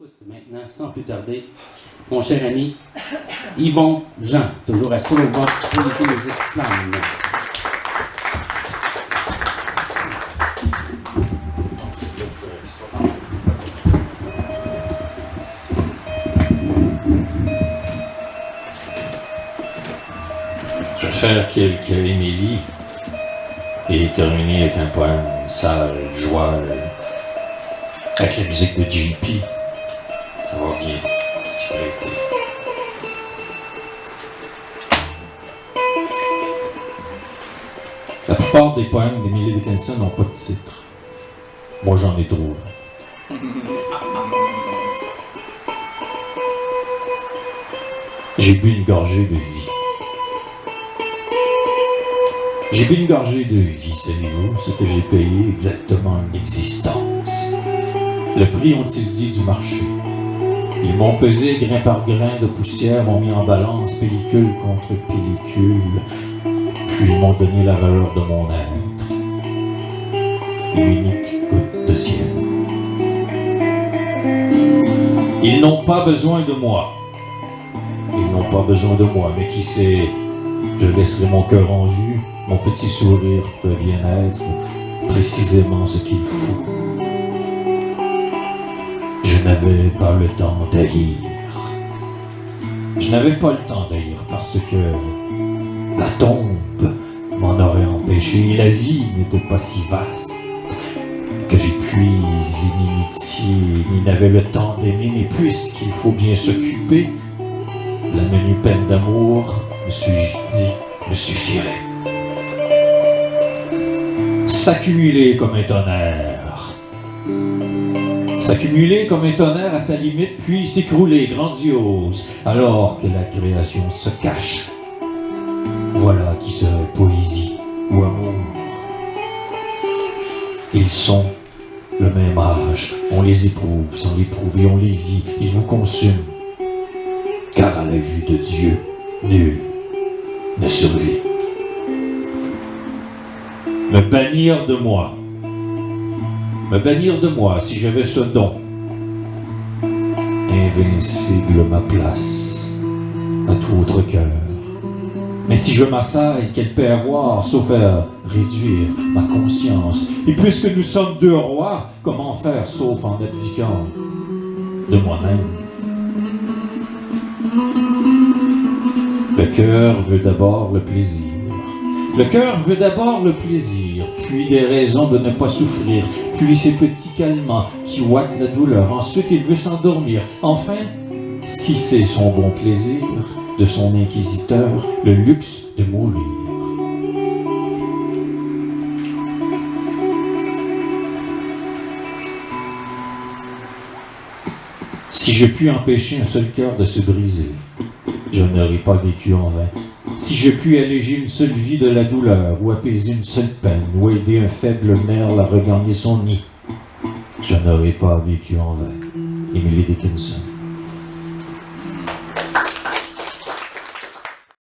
écoute maintenant, sans plus tarder, mon cher ami Yvon Jean, toujours à Solo Box pour les musiques slam. Je vais faire quelques Émilie et terminer avec un poème sale, joyeux, avec la musique de JP. Ça va bien s'y prêter. La plupart des poèmes d'Emily Dickinson n'ont pas de titre. Moi, j'en ai trop. J'ai bu une gorgée de vie. J'ai bu une gorgée de vie, savez-vous, ce que j'ai payé exactement une existence. Le prix, ont-ils dit, du marché. Ils m'ont pesé grain par grain de poussière, m'ont mis en balance pellicule contre pellicule, puis ils m'ont donné la valeur de mon être. Une unique goutte de ciel. Ils n'ont pas besoin de moi. Ils n'ont pas besoin de moi, mais qui sait, je laisserai mon cœur en vue, mon petit sourire pour bien être précisément ce qu'il faut. Je n'avais pas le temps d'haïr. Je n'avais pas le temps d'haïr parce que la tombe m'en aurait empêché et la vie n'était pas si vaste que j'épuise l'inimitié ni n'avais le temps d'aimer, mais puisqu'il faut bien s'occuper, la menue peine d'amour, me suis-je dit, me suffirait. S'accumuler comme un tonnerre. S'accumuler comme un tonnerre à sa limite, puis s'écrouler grandiose, alors que la création se cache. Voilà qui serait poésie ou amour. Ils sont le même âge, on les éprouve sans l'éprouver, on les vit, ils vous consument. Car à la vue de Dieu, nul ne survit. Me bannir de moi. Me bannir de moi si j'avais ce don. Invincible ma place à tout autre cœur. Mais si je m'assaille, quel peut avoir, sauf à réduire ma conscience. Et puisque nous sommes deux rois, comment faire sauf en abdiquant de moi-même? Le cœur veut d'abord le plaisir. Le cœur veut d'abord le plaisir, puis des raisons de ne pas souffrir, puis ces petits calmants qui ouatent la douleur. Ensuite, il veut s'endormir. Enfin, si c'est son bon plaisir, de son inquisiteur, le luxe de mourir. Si je puis empêcher un seul cœur de se briser, je n'aurais pas vécu en vain. Si je puis alléger une seule vie de la douleur, ou apaiser une seule peine, ou aider un faible merle à regagner son nid, je n'aurais pas vécu en vain. Emily Dickinson.